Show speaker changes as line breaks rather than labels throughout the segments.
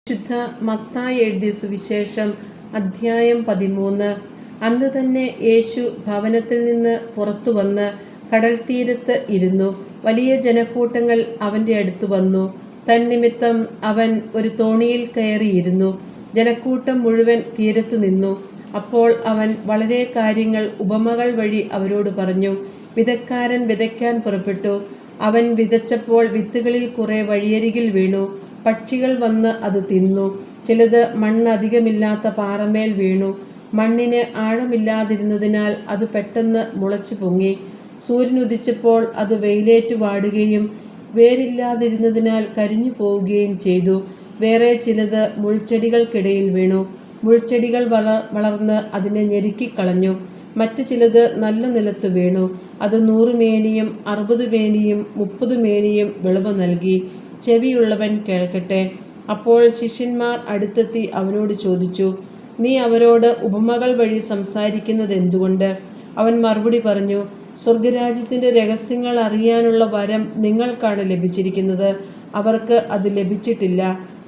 വിശുദ്ധ മത്തായി എഴുതിയ സുവിശേഷം അധ്യായം 13. അന്ന് തന്നെ യേശു ഭവനത്തിൽ നിന്ന് പുറത്തു വന്ന് കടൽ തീരത്ത് ഇരുന്നു. വലിയ ജനക്കൂട്ടങ്ങൾ അവൻ്റെ അടുത്തു വന്നു. തന്നിമിത്തം അവൻ ഒരു തോണിയിൽ കയറിയിരുന്നു. ജനക്കൂട്ടം മുഴുവൻ തീരത്ത് നിന്നു. അപ്പോൾ അവൻ വളരെ കാര്യങ്ങൾ ഉപമകൾ വഴി അവരോട് പറഞ്ഞു. വിതക്കാരൻ വിതയ്ക്കാൻ പുറപ്പെട്ടു. അവൻ വിതച്ചപ്പോൾ വിത്തുകളിൽ കുറെ വഴിയരികിൽ വീണു. പക്ഷികൾ വന്ന് അത് തിന്നു. ചിലത് മണ്ണ് അധികമില്ലാത്ത പാറമേൽ വീണു. മണ്ണിന് ആഴമില്ലാതിരുന്നതിനാൽ അത് പെട്ടെന്ന് മുളച്ചു പൊങ്ങി. സൂര്യൻ ഉദിച്ചപ്പോൾ അത് വെയിലേറ്റു വാടുകയും വേരില്ലാതിരുന്നതിനാൽ കരിഞ്ഞു പോവുകയും ചെയ്തു. വേറെ ചിലത് മുൾച്ചെടികൾക്കിടയിൽ വീണു. മുൾച്ചെടികൾ വളർന്ന് അതിനെ ഞെരുക്കിക്കളഞ്ഞു. മറ്റു ചിലത് നല്ല നിലത്ത് വീണു. അത് 100 മേനിയും 60 മേനിയും 30 മേനിയും വിളവ് നൽകി. ചെവിയുള്ളവൻ കേൾക്കട്ടെ. അപ്പോൾ ശിഷ്യന്മാർ അടുത്തെത്തി അവനോട് ചോദിച്ചു, നീ അവരോട് ഉപമകൾ വഴി സംസാരിക്കുന്നത് എന്തുകൊണ്ട്? അവൻ മറുപടി പറഞ്ഞു, സ്വർഗരാജ്യത്തിൻ്റെ രഹസ്യങ്ങൾ അറിയാനുള്ള വരം നിങ്ങൾക്കാണ് ലഭിച്ചിരിക്കുന്നത്. അവർക്ക് അത് ലഭിച്ചിട്ടില്ല.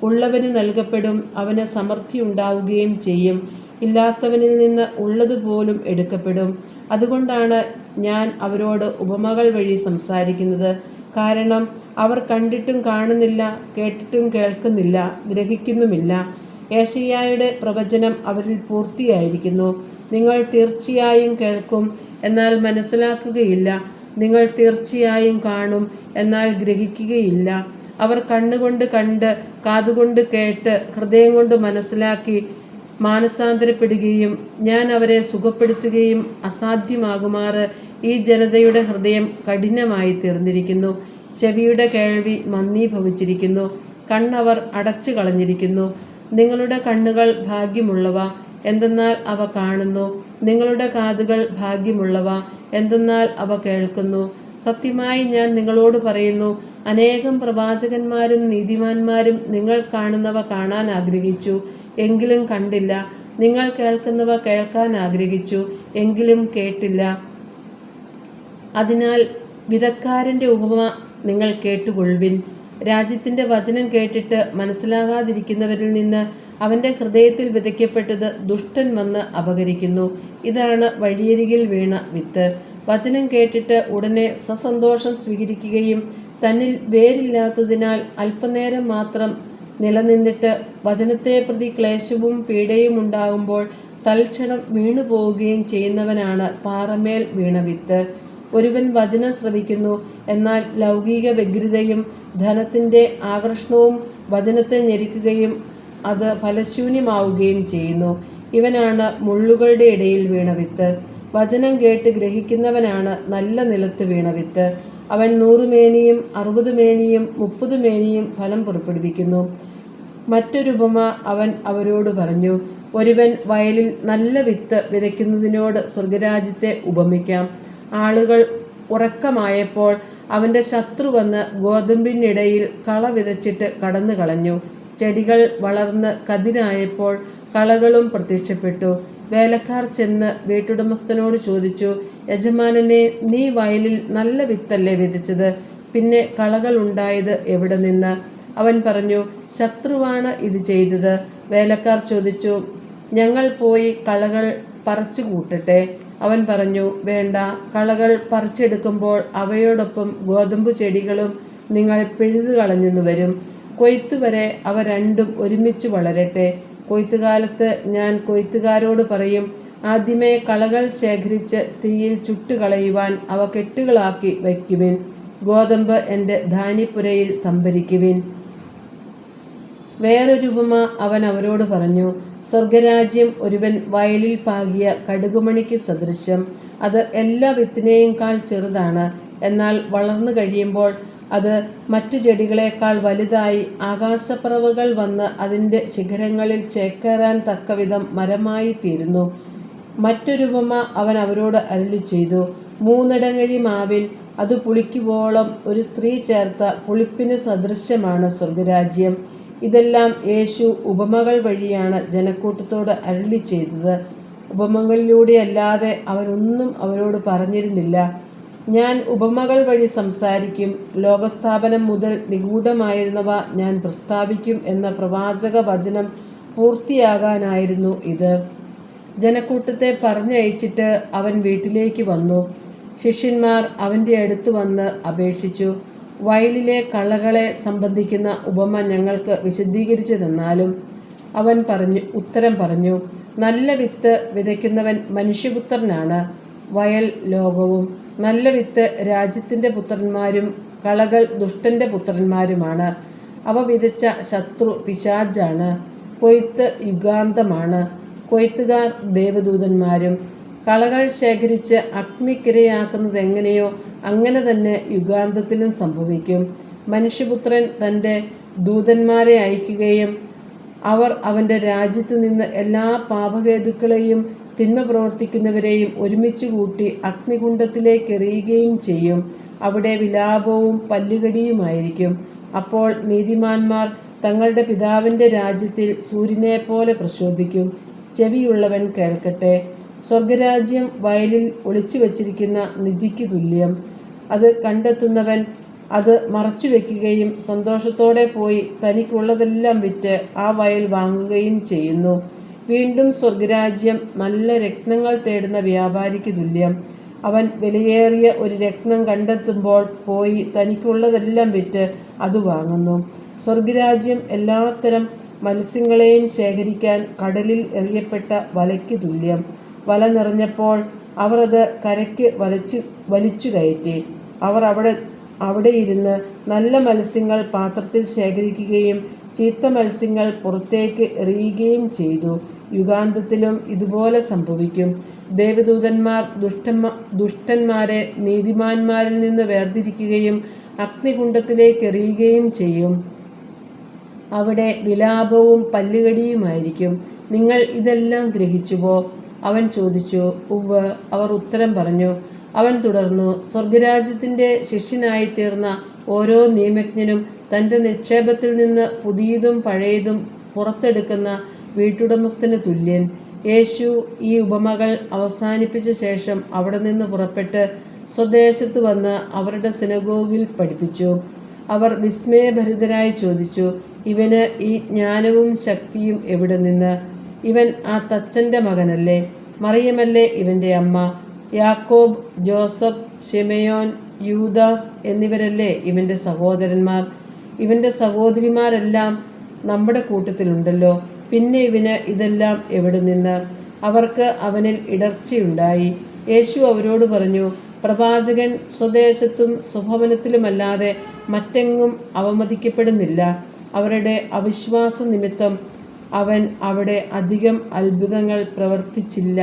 ഉള്ളവന് നൽകപ്പെടും, അവന് സമൃദ്ധി ഉണ്ടാവുകയും ചെയ്യും. ഇല്ലാത്തവനിൽ നിന്ന് ഉള്ളതുപോലും എടുക്കപ്പെടും. അതുകൊണ്ടാണ് ഞാൻ അവരോട് ഉപമകൾ വഴി സംസാരിക്കുന്നത്. കാരണം അവർ കണ്ടിട്ടും കാണുന്നില്ല, കേട്ടിട്ടും കേൾക്കുന്നില്ല, ഗ്രഹിക്കുന്നുമില്ല. യേശയ്യായുടെ പ്രവചനം അവരിൽ പൂർത്തിയായിരിക്കുന്നു. നിങ്ങൾ തീർച്ചയായും കേൾക്കും, എന്നാൽ മനസ്സിലാക്കുകയില്ല. നിങ്ങൾ തീർച്ചയായും കാണും, എന്നാൽ ഗ്രഹിക്കുകയില്ല. അവർ കണ്ണുകൊണ്ട് കണ്ട്, കാതുകൊണ്ട് കേട്ട്, ഹൃദയം കൊണ്ട് മനസ്സിലാക്കി മാനസാന്തരപ്പെടുകയും ഞാൻ അവരെ സുഖപ്പെടുത്തുകയും അസാധ്യമാകുമാറ് ഈ ജനതയുടെ ഹൃദയം കഠിനമായി തീർന്നിരിക്കുന്നു. ചെവിയുടെ കേൾവി മന്ദീഭവിച്ചിരിക്കുന്നു. കണ്ണവർ അടച്ചു കളഞ്ഞിരിക്കുന്നു. നിങ്ങളുടെ കണ്ണുകൾ ഭാഗ്യമുള്ളവ, എന്തെന്നാൽ അവ കാണുന്നു. നിങ്ങളുടെ കാതുകൾ ഭാഗ്യമുള്ളവ, എന്തെന്നാൽ അവ കേൾക്കുന്നു. സത്യമായി ഞാൻ നിങ്ങളോട് പറയുന്നു, അനേകം പ്രവാചകന്മാരും നീതിമാന്മാരും നിങ്ങൾ കാണുന്നവ കാണാൻ ആഗ്രഹിച്ചു, എങ്കിലും കണ്ടില്ല. നിങ്ങൾ കേൾക്കുന്നവ കേൾക്കാൻ ആഗ്രഹിച്ചു, എങ്കിലും കേട്ടില്ല. അതിനാൽ വിതക്കാരൻ്റെ ഉപമ നിങ്ങൾ കേട്ടുകൊള്ളുവിൻ. രാജ്യത്തിൻ്റെ വചനം കേട്ടിട്ട് മനസ്സിലാകാതിരിക്കുന്നവരിൽ നിന്ന് അവൻ്റെ ഹൃദയത്തിൽ വിതയ്ക്കപ്പെട്ടത് ദുഷ്ടൻ വന്ന് അപഹരിക്കുന്നു. ഇതാണ് വഴിയരികിൽ വീണ വിത്ത്. വചനം കേട്ടിട്ട് ഉടനെ സസന്തോഷം സ്വീകരിക്കുകയും തന്നിൽ വേരില്ലാത്തതിനാൽ അല്പനേരം മാത്രം നിലനിന്നിട്ട് വചനത്തെ പ്രതി ക്ലേശവും പീഡയും ഉണ്ടാകുമ്പോൾ തൽക്ഷണം വീണുപോവുകയും ചെയ്യുന്നവനാണ് പാറമേൽ വീണ വിത്ത്. ഒരുവൻ വചനം ശ്രവിക്കുന്നു, എന്നാൽ ലൗകിക വ്യഗ്രതയും ധനത്തിൻ്റെ ആകർഷണവും വചനത്തെ ഞെരുക്കുകയും അത് ഫലശൂന്യമാവുകയും ചെയ്യുന്നു. ഇവനാണ് മുള്ളുകളുടെ ഇടയിൽ വീണ വിത്ത്. വചനം കേട്ട് ഗ്രഹിക്കുന്നവനാണ് നല്ല നിലത്ത് വീണ വിത്ത്. അവൻ 100 മേനിയും 60 മേനിയും 30 മേനിയും ഫലം പുറപ്പെടുവിക്കുന്നു. മറ്റൊരു ഉപമ അവൻ അവരോട് പറഞ്ഞു. ഒരുവൻ വയലിൽ നല്ല വിത്ത് വിതയ്ക്കുന്നതിനോട് സ്വർഗരാജ്യത്തെ ഉപമിക്കാം. ആളുകൾ ഉറക്കമായപ്പോൾ അവൻ്റെ ശത്രു വന്ന് ഗോതമ്പിനിടയിൽ കള വിതച്ചിട്ട് കടന്നു കളഞ്ഞു. ചെടികൾ വളർന്ന് കതിരായപ്പോൾ കളകളും പ്രത്യക്ഷപ്പെട്ടു. വേലക്കാർ ചെന്ന് വീട്ടുടമസ്ഥനോട് ചോദിച്ചു, യജമാനനെ, നീ വയലിൽ നല്ല വിത്തല്ലേ വിതച്ചത്? പിന്നെ കളകൾ ഉണ്ടായത് എവിടെ നിന്ന്? അവൻ പറഞ്ഞു, ശത്രുവാണ് ഇത് ചെയ്തത്. വേലക്കാർ ചോദിച്ചു, ഞങ്ങൾ പോയി കളകൾ പറിച്ചു കൂട്ടട്ടെ? അവൻ പറഞ്ഞു, വേണ്ട. കളകൾ പറിച്ചെടുക്കുമ്പോൾ അവയോടൊപ്പം ഗോതമ്പ് ചെടികളും നിങ്ങൾ പിഴുതു കളഞ്ഞെന്നു വരും. കൊയ്ത്തുവരെ അവ രണ്ടും ഒരുമിച്ച് വളരട്ടെ. കൊയ്ത്തുകാലത്ത് ഞാൻ കൊയ്ത്തുകാരോട് പറയും, ആദ്യമേ കളകൾ ശേഖരിച്ച് തീയിൽ ചുട്ടുകളയുവാൻ അവ കെട്ടുകളാക്കി വയ്ക്കുവിൻ. ഗോതമ്പ് എൻ്റെ ധാന്യപ്പുരയിൽ സംഭരിക്കുവിൻ. വേറൊരു ഉപമ അവൻ അവരോട് പറഞ്ഞു. സ്വർഗരാജ്യം ഒരുവൻ വയലിൽ പാകിയ കടുകുമണിക്ക് സദൃശ്യം. അത് എല്ലാ വിത്തിനേക്കാൾ ചെറുതാണ്. എന്നാൽ വളർന്നു കഴിയുമ്പോൾ അത് മറ്റു ചെടികളെക്കാൾ വലുതായി ആകാശപ്പറവകൾ വന്ന് അതിൻ്റെ ശിഖരങ്ങളിൽ ചേക്കേറാൻ തക്കവിധം മരമായി തീരുന്നു. മറ്റൊരു ഉപമ അവൻ അവരോട് അരുളി ചെയ്തു. 3 ഇടങ്ങഴി മാവിൽ അത് പുളിക്കുവോളം ഒരു സ്ത്രീ ചേർത്ത പുളിപ്പിന് സദൃശ്യമാണ് സ്വർഗരാജ്യം. ഇതെല്ലാം യേശു ഉപമകൾ വഴിയാണ് ജനക്കൂട്ടത്തോട് അരുളി ചെയ്തത്. ഉപമകളിലൂടെ അല്ലാതെ അവനൊന്നും അവരോട് പറഞ്ഞിരുന്നില്ല. ഞാൻ ഉപമകൾ വഴി സംസാരിക്കും, ലോകസ്ഥാപനം മുതൽ നിഗൂഢമായിരുന്നവ ഞാൻ പ്രസ്താവിക്കും എന്ന പ്രവാചക വചനം പൂർത്തിയാകാനായിരുന്നു ഇത്. ജനക്കൂട്ടത്തെ പറഞ്ഞയച്ചിട്ട് അവൻ വീട്ടിലേക്ക് വന്നു. ശിഷ്യന്മാർ അവൻ്റെ അടുത്ത് വന്ന് അപേക്ഷിച്ചു, വയലിലെ കളകളെ സംബന്ധിക്കുന്ന ഉപമ ഞങ്ങൾക്ക് വിശദീകരിച്ചു തന്നാലും. അവൻ ഉത്തരം പറഞ്ഞു, നല്ല വിത്ത് വിതയ്ക്കുന്നവൻ മനുഷ്യപുത്രനാണ്. വയൽ ലോകവും. നല്ല വിത്ത് രാജ്യത്തിൻ്റെ പുത്രന്മാരും കളകൾ ദുഷ്ടൻ്റെ പുത്രന്മാരുമാണ്. അവ വിതച്ച ശത്രു പിശാചാണ്. കൊയ്ത്ത് യുഗാന്തമാണ്. കൊയ്ത്തുകാർ ദേവദൂതന്മാരും. കളകൾ ശേഖരിച്ച് അഗ്നിക്കിരയാക്കുന്നത് എങ്ങനെയോ അങ്ങനെ തന്നെ യുഗാന്തത്തിലും സംഭവിക്കും. മനുഷ്യപുത്രൻ തൻ്റെ ദൂതന്മാരെ അയക്കുകയും അവർ അവൻ്റെ രാജ്യത്തു നിന്ന് എല്ലാ പാപഹേതുക്കളെയും തിന്മ പ്രവർത്തിക്കുന്നവരെയും ഒരുമിച്ച് കൂട്ടി അഗ്നികുണ്ഡത്തിലേക്ക് എറിയുകയും ചെയ്യും. അവിടെ വിലാപവും പല്ലുകടിയുമായിരിക്കും. അപ്പോൾ നീതിമാന്മാർ തങ്ങളുടെ പിതാവിൻ്റെ രാജ്യത്തിൽ സൂര്യനെ പോലെ പ്രശോഭിക്കും. ചെവിയുള്ളവൻ കേൾക്കട്ടെ. സ്വർഗരാജ്യം വയലിൽ ഒളിച്ചു വച്ചിരിക്കുന്ന നിധിക്ക് തുല്യം. അത് കണ്ടെത്തുന്നവൻ അത് മറച്ചു വയ്ക്കുകയും സന്തോഷത്തോടെ പോയി തനിക്കുള്ളതെല്ലാം വിറ്റ് ആ വയൽ വാങ്ങുകയും ചെയ്യുന്നു. വീണ്ടും സ്വർഗരാജ്യം നല്ല രത്നങ്ങൾ തേടുന്ന വ്യാപാരിക്ക് തുല്യം. അവൻ വിലയേറിയ ഒരു രത്നം കണ്ടെത്തുമ്പോൾ പോയി തനിക്കുള്ളതെല്ലാം വിറ്റ് അത് വാങ്ങുന്നു. സ്വർഗരാജ്യം എല്ലാത്തരം മത്സ്യങ്ങളെയും ശേഖരിക്കാൻ കടലിൽ എറിയപ്പെട്ട വലയ്ക്ക് തുല്യം. വല നിറഞ്ഞപ്പോൾ അവർ അത് കരയ്ക്ക് വലിച്ചു കയറ്റി. അവർ അവിടെ ഇരുന്ന് നല്ല മത്സ്യങ്ങൾ പാത്രത്തിൽ ശേഖരിക്കുകയും ചീത്ത മത്സ്യങ്ങൾ പുറത്തേക്ക് എറിയുകയും ചെയ്തു. യുഗാന്തത്തിലും ഇതുപോലെ സംഭവിക്കും. ദേവദൂതന്മാർ ദുഷ്ടന്മാരെ നീതിമാന്മാരിൽ നിന്ന് വേർതിരിക്കുകയും അഗ്നികുണ്ഡത്തിലേക്ക് എറിയുകയും ചെയ്യും. അവിടെ വിലാപവും പല്ലുകടിയുമായിരിക്കും. നിങ്ങൾ ഇതെല്ലാം ഗ്രഹിച്ചുവോ? അവൻ ചോദിച്ചു. ഉവ്വ്, അവർ ഉത്തരം പറഞ്ഞു. അവൻ തുടർന്നു, സ്വർഗരാജ്യത്തിൻ്റെ ശിഷ്യനായി തീർന്ന ഓരോ നിയമജ്ഞനും തൻ്റെ നിക്ഷേപത്തിൽ നിന്ന് പുതിയതും പഴയതും പുറത്തെടുക്കുന്ന വീട്ടുടമസ്ഥന് തുല്യൻ. യേശു ഈ ഉപമകൾ അവസാനിപ്പിച്ച ശേഷം അവിടെ നിന്ന് പുറപ്പെട്ട് സ്വദേശത്ത് വന്ന് അവരുടെ സിനഗോഗിൽ പഠിപ്പിച്ചു. അവർ വിസ്മയഭരിതരായി ചോദിച്ചു, ഇവന് ഈ ജ്ഞാനവും ശക്തിയും എവിടെ നിന്ന്? ഇവൻ ആ തച്ചൻ്റെ മകനല്ലേ? മറിയമല്ലേ ഇവൻ്റെ അമ്മ? യാക്കോബ്, ജോസഫ്, ശിമയോൻ, യൂദാസ് എന്നിവരല്ലേ ഇവൻ്റെ സഹോദരന്മാർ? ഇവൻ്റെ സഹോദരിമാരെല്ലാം നമ്മുടെ കൂട്ടത്തിലുണ്ടല്ലോ. പിന്നെ ഇവന് ഇതെല്ലാം എവിടെ നിന്ന്? അവർക്ക് അവനിൽ ഇടർച്ചയുണ്ടായി. യേശു അവരോട് പറഞ്ഞു, പ്രവാചകൻ സ്വദേശത്തും സ്വഭവനത്തിലുമല്ലാതെ മറ്റെങ്ങും അവമതിക്കപ്പെടുന്നില്ല. അവരുടെ അവിശ്വാസ നിമിത്തം അവൻ അവിടെ അധികം അത്ഭുതങ്ങൾ പ്രവർത്തിച്ചില്ല.